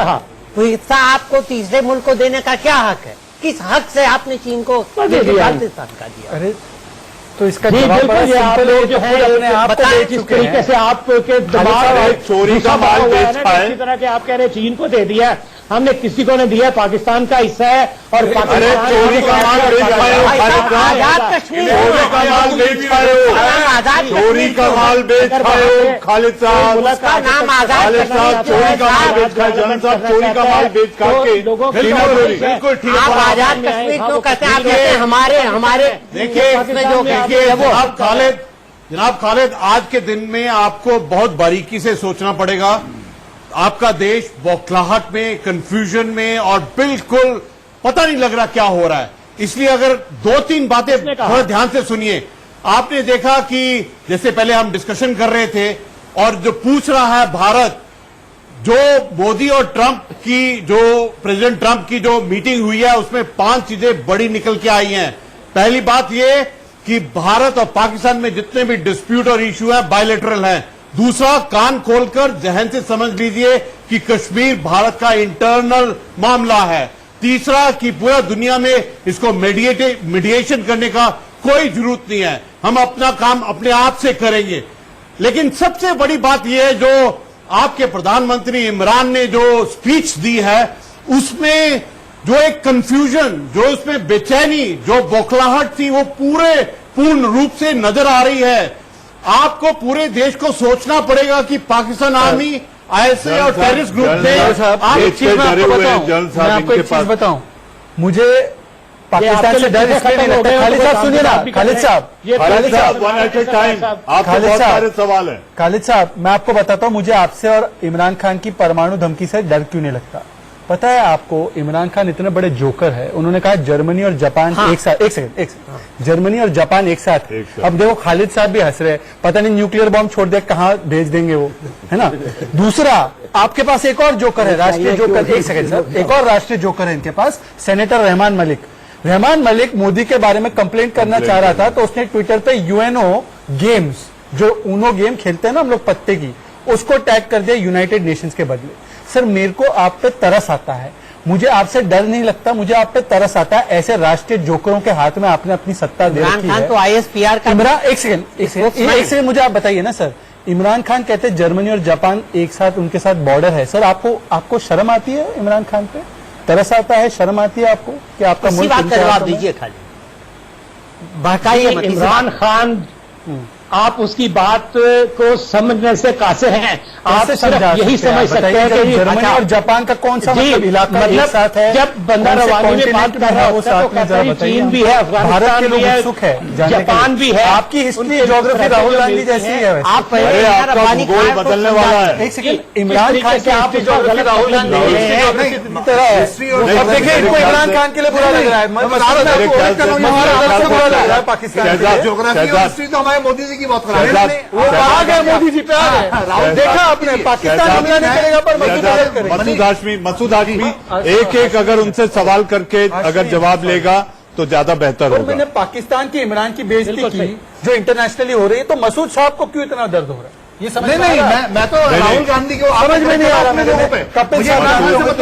हिस्सा आपको तीसरे मुल्क को देने का क्या हक है? किस हक से आपने चीन को पाकिस्तान का दिया? अरे तो इसका बिल्कुल जवाब आप लोग जो है इस तरीके से आपके दबाव चोरी का माल बेचा है, इसी तरह के आप कह रहे हैं चीन को दे दिया, हमने किसी को नहीं दिया, पाकिस्तान का हिस्सा है। और अरे चोरी का माल बेच पाए हो, आजाद कश्मीर, चोरी का माल बेच पाए हो, चोरी का माल बेच पाए हो खालिद साहब, उसका नाम आजाद खालिद साहब चोरी का माल बेच खाए, जन साहब चोरी का माल बेच खा के बिल्कुल ठीक है। आप आजाद कश्मीर क्यों कहते हैं? आप कहते हैं हमारे देखिए जनाब खालिद, आज के दिन में आपको बहुत बारीकी से सोचना पड़ेगा। आपका देश बौखलाहट में, कंफ्यूजन में और बिल्कुल पता नहीं लग रहा क्या हो रहा है। इसलिए अगर दो तीन बातें थोड़ा ध्यान से सुनिए। आपने देखा कि जैसे पहले हम डिस्कशन कर रहे थे और जो पूछ रहा है भारत, जो मोदी और ट्रंप की, जो प्रेसिडेंट ट्रंप की जो मीटिंग हुई है, उसमें 5 चीजें बड़ी निकल के आई हैं। पहली बात यह कि भारत और पाकिस्तान में जितने भी डिस्प्यूट और इश्यू है बायलैटरल हैं। दूसरा, कान खोलकर जहन से समझ लीजिए कि कश्मीर भारत का इंटरनल मामला है। तीसरा, कि पूरा दुनिया में इसको मीडिएशन करने का कोई जरूरत नहीं है, हम अपना काम अपने आप से करेंगे। लेकिन सबसे बड़ी बात यह है, जो आपके प्रधानमंत्री इमरान ने जो स्पीच दी है, उसमें जो एक कंफ्यूजन, जो उसमें बेचैनी, जो बौखलाहट थी, वो पूर्ण रूप से नजर आ रही है। आपको पूरे देश को सोचना पड़ेगा कि पाकिस्तान आर्मी, आईएसआई और टेररिस्ट ग्रुप ने आप एक चीज मैं आपको एक चीज बताऊं, मुझे पाकिस्तान से डर इसलिए नहीं लगता। खालिद साहब सुनिए ना, खालिद साहब, वन एट ए टाइम, आपको बहुत सारे सवाल हैं। खालिद साहब, मैं आपको बताता हूं, मुझे आपसे और इमरान खान की परमाणु धमकी से डर क्यों नहीं लगता। पता है आपको, इमरान खान इतने बड़े जोकर है, उन्होंने कहा जर्मनी और जापान एक साथ, एक सेकंड, जर्मनी और जापान एक साथ। अब देखो खालिद साहब भी हंस रहे हैं, पता नहीं न्यूक्लियर बॉम्ब छोड़ दिया कहां भेज देंगे वो, है ना। दूसरा, आपके पास एक और जोकर है, राष्ट्रीय जोकर, एक सेकंड सर, एक और राष्ट्रीय जोकर है इनके पास, सेनेटर रहमान मलिक। रहमान मलिक मोदी के बारे में कंप्लेंट करना चाह रहा था, तो उसने ट्विटर पे यूएनओ गेम्स, जो ऊनो गेम खेलते हैं ना हम लोग पत्ते की, उसको टैग कर दिया यूनाइटेड नेशंस के बदले। सर, मेरे को आप पे तरस आता है, मुझे आपसे डर नहीं लगता, मुझे आप पे तरस आता है। ऐसे राष्ट्रीय जोकरों के हाथ में आपने अपनी सत्ता दे रखी है। तो आईएसपीआर का इमरान, एक सेकंड मुझे आप बताइए ना सर, इमरान खान कहते हैं जर्मनी और जापान एक साथ, उनके साथ बॉर्डर है। सर, आपको शर्म आती है इमरान खान पे? तरस आता है, शर्म आती है आपको कि आपका मुल्क? बात का जवाब दीजिए, खाली भड़काइए मत। इमरान खान आप उसकी बात को समझने से कासे हैं। आप सिर्फ यही समझ सकते हैं कि जर्मनी और जापान का कौन सा मतलब इलाका एक साथ है, जब बंदा रवानी में बात कर रहा होता है तो कहता है चीन भी है, अफगानिस्तान भी है, जापान भी है। आपकी हिस्ट्री ज्योग्राफी राहुल गांधी जैसी है। आप पहले रब्बानी खान को बदलने वाला है। एक सेकंड, इमरान खान के आप जो गलत राहुल गांधी अब देखिए इनको इमरान खान के लिए बुरा लग रहा है, बुरा लग रहा है पाकिस्तान। ज्योग्राफी तो हमारे मोदी जी की बहुत खराब है। वो आ गए मोदी जी पे आ गए। देखा आपने पाकिस्तान हमला नहीं करेगा पर मसूद हाशमी एक अगर उनसे सवाल करके अगर जवाब लेगा तो ज्यादा बेहतर होगा। मैंने पाकिस्तान की इमरान की बेइज्जती की जो इंटरनेशनली हो रही है, तो मसूद साहब को क्यों इतना दर्द हो रहा है? ये समझ नहीं, मैं तो राहुल गांधी को समझ में नहीं आ रहा मेरे कपिल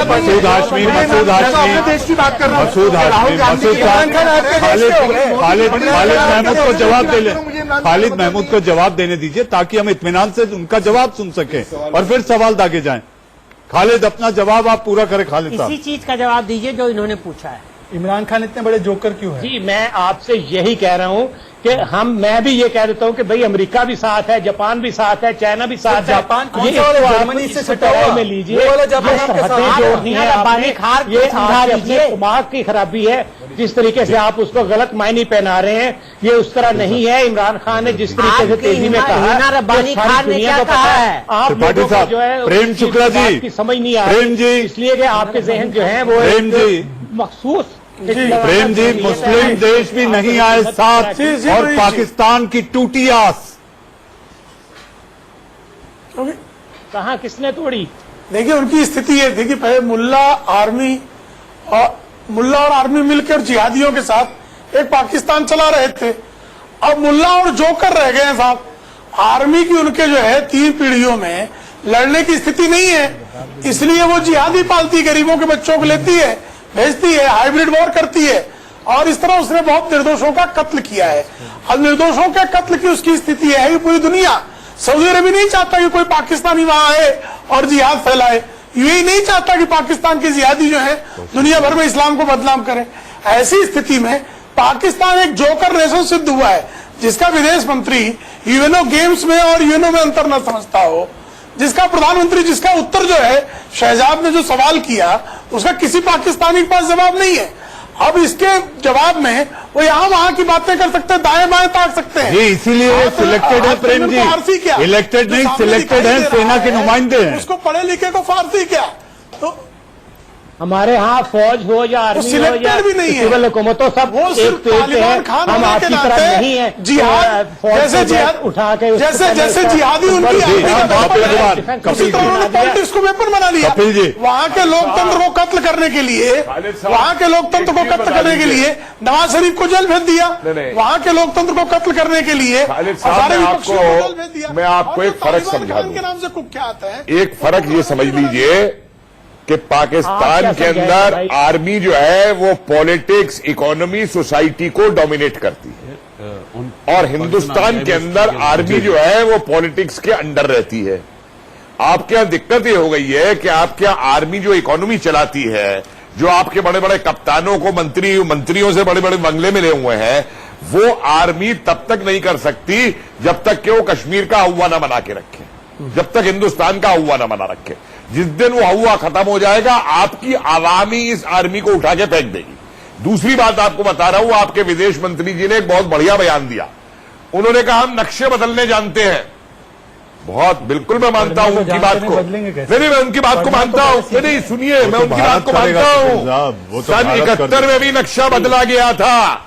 मसूद हाशमी देश की बात कर रहा हूँ। मसूद खालिद महमूद को जवाब देने दीजिए ताकि हम इत्मीनान से उनका जवाब सुन सकें और फिर सवाल दागे जाएं। खालिद अपना जवाब आप पूरा करें। खालिद साहब इसी चीज का जवाब दीजिए जो इन्होंने पूछा है। इमरान खान इतने बड़े जोकर क्यों है? जी मैं आपसे यही कह रहा हूं कि मैं भी ये कह देता हूं कि भाई अमेरिका भी साथ है, जापान भी साथ है, चाइना भी साथ है। जापान कौन सा वाला? जर्मनी से सटा हुआ में लीजिए, वो वाला जापान आपके साथ जोड़नी है आपने। ये आपके अपने दिमाग की खराबी है। जिस तरीके से आप उसको गलत मायने पहना रहे हैं, ये उस तरह नहीं है। इमरान खान ने जिस तरीके से तेजी में कहा, रब्बानी खान ने क्या कहा है? आप लोगों को जो है प्रेम शुक्ला जी समझ नहीं आ रही, इसलिए कि आपके जहन जो है वो प्रेम जी मखसूस प्रेम जी मुस्लिम देश भी नहीं आए साथ और पाकिस्तान की टूटी आस कहां किसने तोड़ी? देखिए उनकी स्थिति है। देखिए पहले मुल्ला और आर्मी मिलकर जिहादियों के साथ एक पाकिस्तान चला रहे थे। अब मुल्ला और जोकर रह गए हैं साहब। आर्मी की उनके जो है 3 पीढ़ियों में लड़ने की स्थिति नहीं है, इसलिए वो जिहादी पालती, गरीबों के बच्चों को लेती है, भेजती है, हाइब्रिड वॉर करती है और इस तरह उसने बहुत निर्दोषों का कत्ल किया है। अब निर्दोषों के कत्ल की उसकी स्थिति है कि पूरी दुनिया, सऊदी अरब नहीं चाहता कि कोई पाकिस्तानी वहां आए और जिहाद फैलाए। यूएई नहीं चाहता कि पाकिस्तान के जिहादी जो है दुनिया भर में इस्लाम को बदनाम करें। ऐसी स्थिति में पाकिस्तान एक जोकर नेशन सिद्ध हुआ है, जिसका विदेश मंत्री यूएनओ गेम्स में और यूएनओ में अंतर न समझता हो, जिसका प्रधानमंत्री, जिसका उत्तर जो है शहजाद ने जो सवाल किया उसका किसी पाकिस्तानी के पास जवाब नहीं है। अब इसके जवाब में वो यहाँ वहां की बातें कर सकते हैं, दाएं बाएं ताक सकते हैं। इसीलिए सिलेक्टेड है प्रेम जी, इलेक्टेड नहीं सिलेक्टेड है, सेना के नुमाइंदे हैं। उसको पढ़े लिखे को फारसी क्या? तो हमारे यहाँ फौज हो या आर्मी हो या सिविल हुकूमत हो, सब एक पेज पे है। हम आपकी तरह नहीं है जिहाद, जैसे जिहाद उठा के जैसे जिहादी उनकी पॉलिटिक्स को वेपन बना लिया। वहाँ के लोकतंत्र को कत्ल करने के लिए, वहाँ के लोकतंत्र को कत्ल करने के लिए नवाज शरीफ को जेल भेज दिया। वहाँ के लोकतंत्र को कत्ल करने के लिए सारे विपक्षियों को जेल भेज दिया। मैं आपको एक फर्क समझा दूं। के नाम से कुख्यात है। एक फर्क ये समझ लीजिए कि पाकिस्तान के अंदर आर्मी जो है वो पॉलिटिक्स, इकोनॉमी, सोसाइटी को डोमिनेट करती है और हिंदुस्तान के अंदर आर्मी जो है वो पॉलिटिक्स के अंडर रहती है। आपके यहां दिक्कत ये हो गई है कि आपके यहां आर्मी जो इकोनॉमी चलाती है, जो आपके बड़े बड़े कप्तानों को मंत्रियों से बड़े बड़े बंगले मिले हुए हैं, वो आर्मी तब तक नहीं कर सकती जब तक कि वो कश्मीर का हवा ना बना के रखे, जब तक हिंदुस्तान का हवा ना बना रखे। जिस दिन वो हवा खत्म हो जाएगा, आपकी आवामी इस आर्मी को उठा के फेंक देगी। दूसरी बात आपको बता रहा हूं, आपके विदेश मंत्री जी ने एक बहुत बढ़िया बयान दिया। उन्होंने कहा हम नक्शे बदलने जानते हैं। बहुत बिल्कुल मैं मानता हूं उनकी बात को। नहीं, मैं उनकी बात को मानता हूं। नहीं, सुनिए, मैं उनकी बात को मानता हूं। सन 71 में भी नक्शा बदला गया था,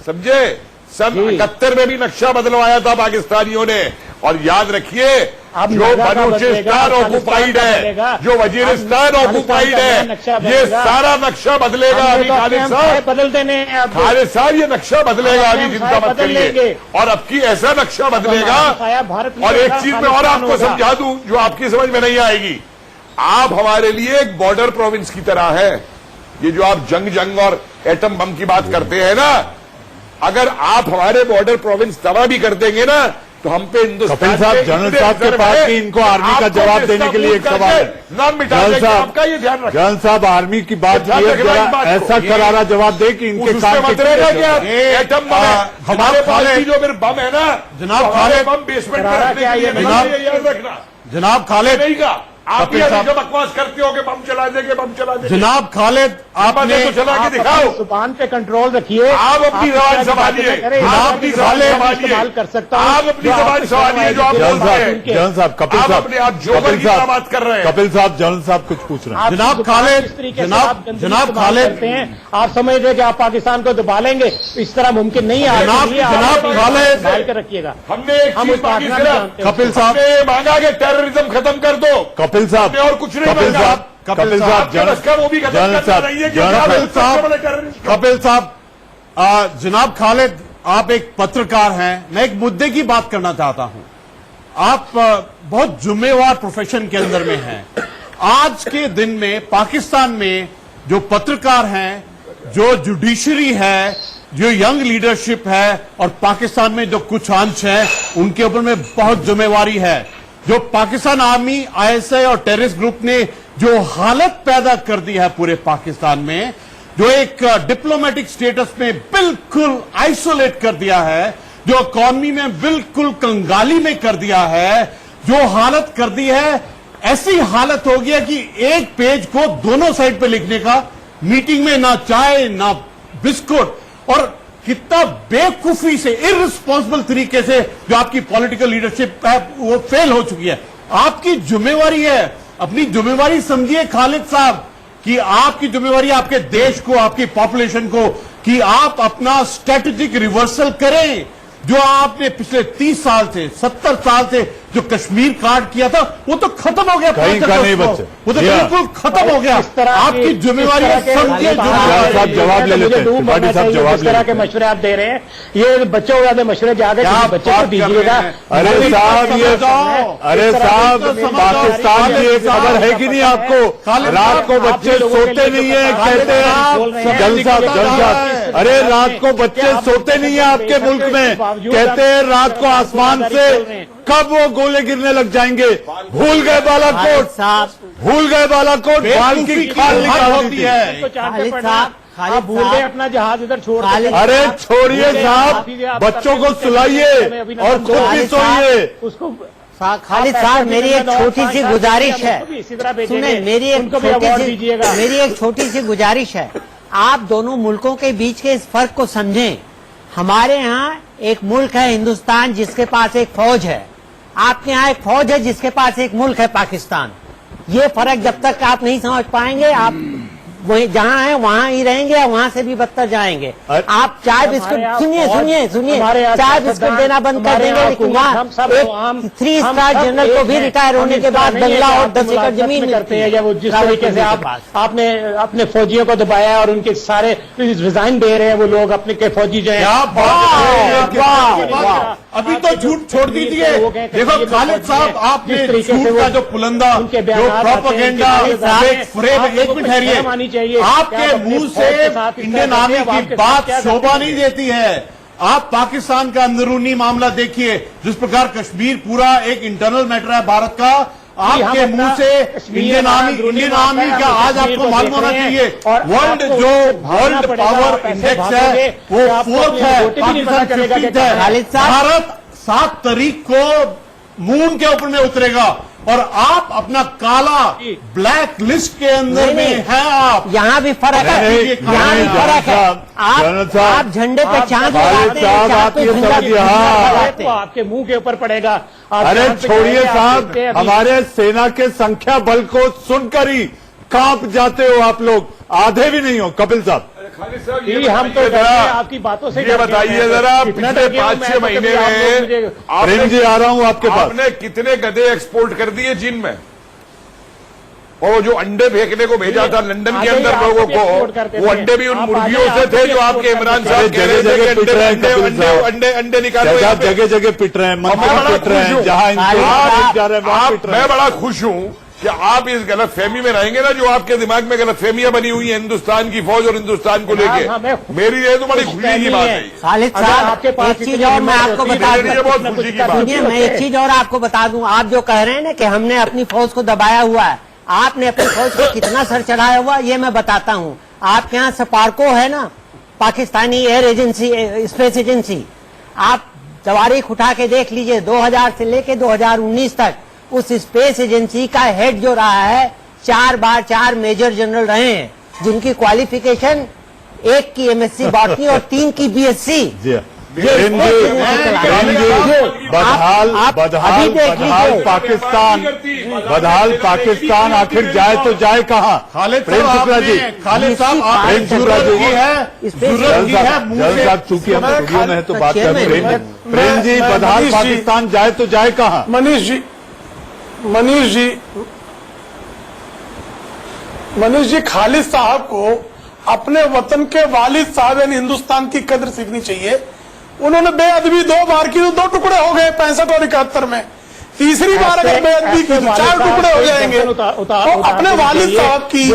समझे? सन 71 में भी नक्शा बदलवाया था पाकिस्तानियों ने। और याद रखिए, जो बलूचिस्तान ऑक्युपाइड है, जो वजीरिस्तान ऑक्युपाइड है, ये सारा नक्शा बदलेगा अभी। खालिद साहब ये नक्शा बदलेगा अभी, चिंता मत करिए। और अब की ऐसा नक्शा बदलेगा। और एक चीज मैं और आपको समझा दूं जो आपकी समझ में नहीं आएगी। आप हमारे लिए एक बॉर्डर प्रोविंस की तरह है। ये जो आप जंग और एटम बम की बात करते हैं ना, अगर आप हमारे बॉर्डर प्रोविंस तबाह भी कर देंगे ना, तो हम पे हिंदुस्तान कपिल साहब, जनरल साहब के पास भी इनको आर्मी का जवाब देने के लिए एक सवाल है। नाम मिटा जनरल देंगे, साहब, आपका ये ध्यान रखें। जनरल साहब आर्मी की बात ध्यान की है, रखना इस बात जरा को। ऐसा करारा जवाब दे कि इनके उससे काम मत रहेगा क्या एटम बम है हमारे पास भी, जो मेरे बम है ना जनाब तो हमारे बम बेसमेंट में रखने के लिए जनाब- नहीं, ये याद रखना। जनाब खालिद, नहीं का आप कपिल ये साहब- जो बकवास करते हो कि बम चला देंगे, बम चला देंगे। जनाब खालिद, आपने तो चला के दिखाओ। जुबान पे कंट्रोल रखिए। आप अपनी जबान संभालिए, आप अपनी जबान इस्तेमाल कर सकता हूं। आप अपनी जबान संभालिए जो आप जनरल बोलते हैं। साहब, जनरल साहब, कपिल आप साहब, अपने आप जोकर कपिल की साहब, बात कर रहे हैं। कपिल साहब, जनरल साहब कुछ पूछ रहे हैं। आप जनाब जुबान खालिद, किस तरीके से जनाब- आप गंदगी जनाब इस्तेमाल खालिद- करते हैं, आप समझ रहे कि आप पाकिस्तान को दबा लेंगे, इस तरह मुमकिन नहीं है। जनाब खालिद- संभाल कर रखिएगा। हमने एक हम चीज उस मांगी पार्टनर सिर्फ, जानते हैं। कपिल साहब, हमने मांगा कि टेररिज्म खत्म कर दो। कपिल साहब, हमने और कुछ नहीं कपिल मांगा। साहब, कपिल साहब, आपके बस का वो भी खत्म जनरल करना साहब, नहीं है कि जनरल क्या कपिल सबसे साहब, बड़े terrorist। कपिल साहब, जनाब खालिद, आप एक पत्रकार हैं, मैं एक मुद्दे की बात करना चाहता हूं। आप बहुत जुम्मेवार प्रोफेशन के अंदर में हैं। आज के दिन में पाकिस्तान में जो पत्रकार हैं, जो जुडिशरी है, जो यंग लीडरशिप है और पाकिस्तान में जो कुछ अंश है, उनके ऊपर में बहुत जिम्मेवारी है। जो पाकिस्तान आर्मी, आईएसआई और टेररिस्ट ग्रुप ने जो हालत पैदा कर दी है पूरे पाकिस्तान में, जो एक डिप्लोमेटिक स्टेटस में बिल्कुल आइसोलेट कर दिया है, जो इकॉनमी में बिल्कुल कंगाली में कर दिया है, जो हालत कर दी है, ऐसी हालत हो गया कि एक पेज को दोनों साइड पे लिखने का, मीटिंग में ना चाय ना बिस्कुट, और कितना बेवकूफी से, इररिस्पॉन्सिबल तरीके से जो आपकी पॉलिटिकल लीडरशिप है वो फेल हो चुकी है। आपकी जिम्मेवारी है, अपनी जिम्मेवारी समझिए खालिद साहब, कि आपकी जिम्मेवारी आपके देश को, आपकी पॉपुलेशन को, कि आप अपना स्ट्रेटेजिक रिवर्सल करें। जो आपने पिछले 30 साल से, 70 साल से जो कश्मीर कांड किया था, वो तो खत्म हो गया। कहीं 5 का नहीं अगस्त को। बच्चे। वो तो जी हाँ। बिल्कुल खत्म हो गया। आपकी जिम्मेवारी है, समझिए जनरल साहब जवाब ले लेते हैं, त्रिपाठी साहब जवाब जिस ले तरह लेते के हैं। मशवरे आप दे रहे हैं, ये बच्चों को ज्यादा मशवरे जाके क्या बच्चे को बात कर दीजिएगा। रहे हैं? अरे साहब, ये अरे साहब, समझ पाकिस्तान की एक खबर है कि नहीं आपको? रात को बच्चे सोते नहीं है, कहते हैं। जनरल साहब, जनरल साहब, अरे रात को बच्चे सोते नहीं है आपके मुल्क में, कहते हैं रात को आसमान से कब वो गोले गिरने लग जाएंगे। भूल गए बालाकोट, भूल गए बालाकोट, बाल की खाल निकाल होती है। आप भूल गए अपना जहाज इधर छोड़ दीजिए। अरे छोड़िए साहब, बच्चों को सुलाइए और खुद भी सोइए। उसको खालिद साहब, मेरी एक छोटी सी गुजारिश है, इसी तरह भेजेंगे, सुने, मेरी एक उनको भी अवार्ड दीजिएगा। मेरी एक छोटी सी गुजारिश है, आप दोनों मुल्कों के बीच के इस फर्क को समझें। हमारे यहाँ एक मुल्क है हिंदुस्तान, जिसके पास एक फौज है। आपके यहाँ एक फौज है जिसके पास एक मुल्क है पाकिस्तान। ये फर्क जब तक आप नहीं समझ पाएंगे, आप वही जहाँ हैं वहाँ ही रहेंगे या वहाँ से भी बदतर जाएंगे। आप चाय बिस्कुट, सुनिए सुनिए सुनिए, चाय बिस्कुट देना बंद कर देंगे, लेकिन वहाँ एक 3 स्टार जनरल को भी रिटायर होने के बाद बंगला और 10 एकड़ जमीन करते हैं। या वो जिस तरीके से आपने अपने फौजियों को दबाया और उनके सारे रिजाइन दे रहे हैं वो लोग, अपने के फौजी जो है। अभी तो झूठ छोड़ दीजिए। देखो खालिद साहब, आपने झूठ का जो पुलंदा, जो प्रोपेगेंडा, एक मिनट ठहरिए, आपके मुंह से इंडियन आर्मी की बात शोभा नहीं देती है। आप पाकिस्तान का अंदरूनी मामला देखिए, जिस प्रकार कश्मीर पूरा एक इंटरनल मैटर है भारत का, आपके मुंह से इंडियन आर्मी का आज आपको मालूम होना चाहिए, वर्ल्ड पावर इंडेक्स है वो 4th है, पाकिस्तान 15th है। भारत 7 तारीख को मून के ऊपर में उतरेगा और आप अपना काला ब्लैक लिस्ट के अंदर में है। आप यहाँ भी फर्क है, यहाँ भी फर्क है। आप झंडे पे चांद लगाते हैं, चांद पे झंडा लगाते हैं। आपके मुंह के ऊपर पड़ेगा। अरे छोड़िए साहब, हमारे सेना के संख्या बल को सुनकर ही कांप जाते हो आप लोग, आधे भी नहीं हो। कपिल साहब, हम तो आपकी बातों से ये बताइए जरा, पिछले 5-6 महीने में प्रेम जी आ रहा हूं आपके पास, आपने कितने गधे एक्सपोर्ट कर दिए चीन में? और जो अंडे फेंकने को भेजा था लंदन के अंदर लोगों को, वो अंडे भी उन मुर्गियों से थे जो आपके इमरान साहब जगह जगह पिट रहे हैं। अंडे निकालो, जगह जगह पिट रहे हैं, मंत्री पिट रहे हैं, जहां इनको जा रहे हैं वहां पिट रहे हैं। मैं बड़ा खुश हूं कि आप इस गलतफहमी में रहेंगे ना, जो आपके दिमाग में गलतफहमियां बनी हुई है हिंदुस्तान की फौज और हिंदुस्तान को लेके। मेरी ये तो बड़ी खुशी की बात है। खालिद साहब, एक चीज और मैं आपको बता दूं, बहुत खुशी की बात सुनिए, मैं एक चीज और आपको बता दूं। आप जो कह रहे हैं ना कि हमने अपनी फौज को दबाया हुआ है, आपने अपनी फौज को कितना सर चढ़ाया हुआ ये मैं बताता हूं। आपके यहाँ सपारको है ना, Pakistani air agency, space agency, आप तवारीख उठा के देख लीजिए, 2000 से लेके 2019 तक उस स्पेस एजेंसी का हेड जो रहा है 4 बार 4 मेजर जनरल रहे हैं, जिनकी क्वालिफिकेशन 1 की एमएससी बॉटनी और 3 की बीएससी। पाकिस्तान आखिर जाए तो जाए कहाँ? खालिद प्रेम शुक्ला जी, खालिद साहब, प्रेम शुक्ला जी है, चूंकि हम स्टूडियो में है तो बात कर रहे हैं। प्रेम जी, बदहाल पाकिस्तान जाए तो जाए कहाँ? मनीष जी, खालिद साहब को अपने वतन के वालिद साहब यानी हिंदुस्तान की कदर सीखनी चाहिए। उन्होंने बेअदबी 2 बार की तो 2 टुकड़े हो गए 65 और 71 में। तीसरी बार अगर बेअदबी की तो 4 टुकड़े हो जाएंगे। तो अपने वालिद साहब की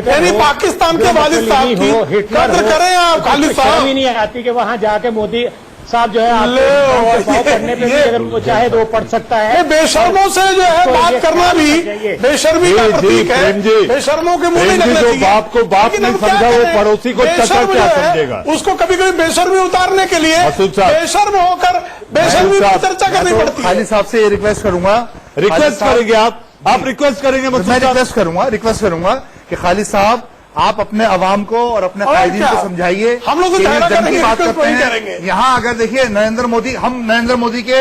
यानी पाकिस्तान के वालिद साहब की कदर करें आप। खालिद साहब नहीं आती कि वहां जाके मोदी साहब जो है पढ़ने पे भी अगर वो चाहे तो वो पढ़ सकता है। बेशर्मों से जो है बात करना भी बेशर्मी का प्रतीक है। बेशर्मों के मुंह नहीं लगना चाहिए। बाप को बाप नहीं समझा, वो पड़ोसी को चचा क्या समझेगा? उसको कभी कभी बेशर्मी उतारने के लिए बेशर्म होकर बेशर्मी पर चर्चा करनी पड़ती है। खालिद साहब से ये रिक्वेस्ट करूंगा, रिक्वेस्ट करेंगे आप रिक्वेस्ट करेंगे? मैं रिक्वेस्ट करूंगा कि खालिद साहब आप अपने अवाम को और अपने कायदीन को समझाइए। हम लोग तो जंग की बात करते हैं यहाँ। अगर देखिए नरेंद्र मोदी के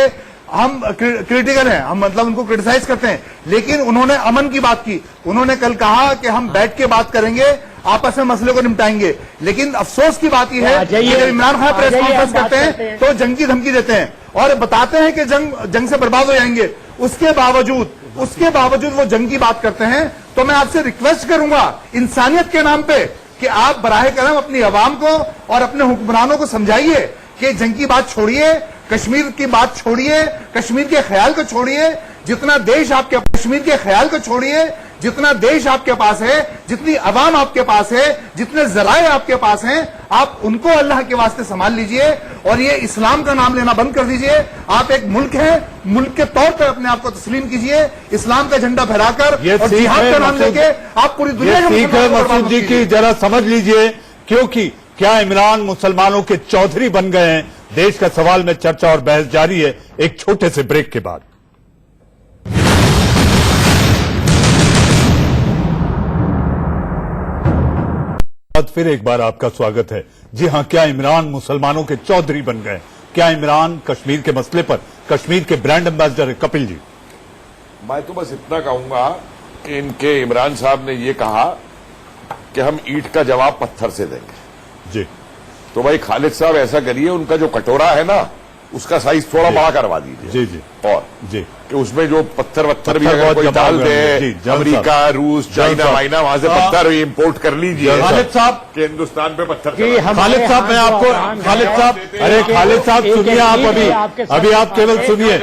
हम क्रिटिकल हैं, हम मतलब उनको क्रिटिसाइज करते हैं, लेकिन उन्होंने अमन की बात की। उन्होंने कल कहा कि हम बैठ के बात करेंगे, आपस में मसले को निपटाएंगे। लेकिन अफसोस की बात यह है कि जब इमरान खान प्रेस कॉन्फ्रेंस करते हैं तो जंग की धमकी देते हैं और बताते हैं कि जंग से बर्बाद हो जाएंगे। उसके बावजूद वो जंग की बात करते हैं। तो मैं आपसे रिक्वेस्ट करूंगा इंसानियत के नाम पे कि आप बराह करम अपनी आवाम को और अपने हुक्मरानों को समझाइए कि जंग की बात छोड़िए, कश्मीर की बात छोड़िए, कश्मीर के ख्याल को छोड़िए। जितना देश आपके कश्मीर के ख्याल को छोड़िए, जितना देश आपके पास है, जितनी अवाम आपके पास है, जितने जराए आपके पास हैं, आप उनको अल्लाह के वास्ते संभाल लीजिए और ये इस्लाम का नाम लेना बंद कर दीजिए। आप एक मुल्क हैं, मुल्क के तौर पर अपने आप को तस्लीम कीजिए, इस्लाम का झंडा फहराकर और जिहाद का नाम लेके आप पूरी दुनिया में मसूद जी की जरा समझ लीजिए। क्योंकि क्या इमरान मुसलमानों के चौधरी बन गए हैं? देश का सवाल में चर्चा और बहस जारी है एक छोटे से ब्रेक के बाद। फिर एक बार आपका स्वागत है। जी हां, क्या इमरान मुसलमानों के चौधरी बन गए? क्या इमरान कश्मीर के मसले पर कश्मीर के ब्रांड एम्बेसडर है? कपिल जी, मैं तो बस इतना कहूंगा कि इनके इमरान साहब ने ये कहा कि हम ईंट का जवाब पत्थर से देंगे। जी, तो भाई खालिद साहब ऐसा करिए, उनका जो कटोरा है ना उसका साइज थोड़ा बड़ा करवा दीजिए। जी जी, और जी कि उसमें जो पत्थर भी अगर कोई डाल दे, अमेरिका, रूस, चाइना वाइना वहां से पत्थर इंपोर्ट कर लीजिए। खालिद साहब कि हिंदुस्तान पे पत्थर खालिद साहब, मैं आपको खालिद साहब, अरे खालिद साहब सुनिए, आप अभी आप केवल सुनिए।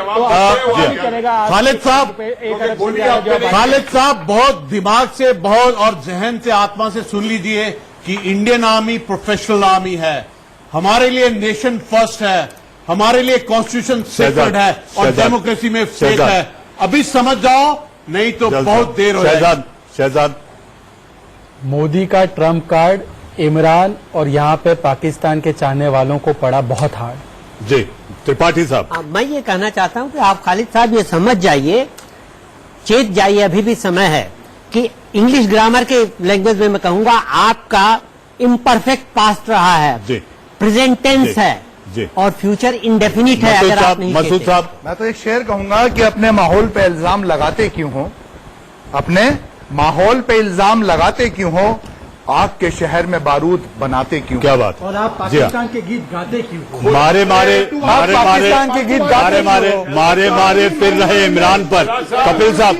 खालिद साहब बहुत दिमाग से, बहुत और जहन से, आत्मा से सुन लीजिए कि इंडियन आर्मी प्रोफेशनल आर्मी है, हमारे लिए नेशन फर्स्ट है, हमारे लिए कॉन्स्टिट्यूशन सेक्रेड है और डेमोक्रेसी में फेथ है। अभी समझ जाओ, नहीं तो बहुत देर हो जाएगी। शहजाद, मोदी का ट्रम्प कार्ड इमरान और यहाँ पे पाकिस्तान के चाहने वालों को पड़ा बहुत हार्ड। जी त्रिपाठी साहब, मैं ये कहना चाहता हूँ कि आप खालिद साहब ये समझ जाइए, चेत जाइए, अभी भी समय है कि इंग्लिश ग्रामर के लैंग्वेज में मैं कहूंगा आपका इम्परफेक्ट पास्ट रहा है, प्रेजेंट टेंस है और फ्यूचर इंडेफिनिट है। अगर आप नहीं मसूद साहब, मैं तो एक शेर कहूंगा कि अपने माहौल पे इल्जाम लगाते क्यों हो, अपने माहौल पे इल्जाम लगाते क्यों हो, आग के शहर में बारूद बनाते क्यों? क्या बात। और आप पाकिस्तान के गीत गाते क्यों? मारे मारे फिर रहे इमरान पर। कपिल साहब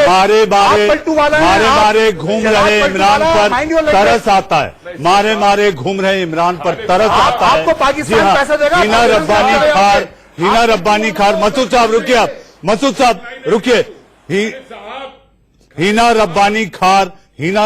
मारे मारे घूम रहे इमरान पर तरस आता है। मारे घूम रहे इमरान पर तरस आता है। आपको पाकिस्तान पैसा देगा? हिना रब्बानी खार। मसूद साहब रुकिए, आप मसूद साहब रुकिए। हिना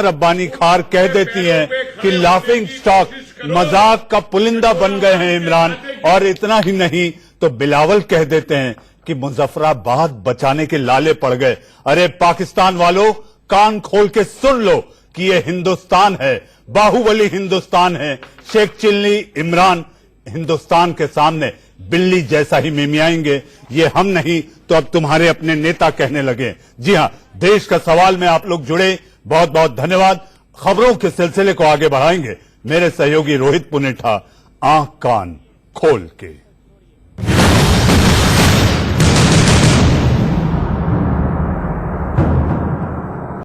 रब्बानी खार कह देती हैं कि लाफिंग स्टॉक, मजाक का पुलिंदा बन गए हैं इमरान। और इतना ही नहीं तो बिलावल कह देते हैं कि मुजफ्फराबाद बचाने के लाले पड़ गए। अरे पाकिस्तान वालों, कान खोल के सुन लो कि ये हिंदुस्तान है, बाहुबली हिंदुस्तान है। शेख चिल्ली इमरान हिंदुस्तान के सामने बिल्ली जैसा ही मिमियाएंगे। ये हम नहीं तो अब तुम्हारे अपने नेता कहने लगे। जी हां, देश का सवाल में आप लोग जुड़े, बहुत बहुत धन्यवाद। खबरों के सिलसिले को आगे बढ़ाएंगे मेरे सहयोगी रोहित पुनेठा, आंख कान खोल के।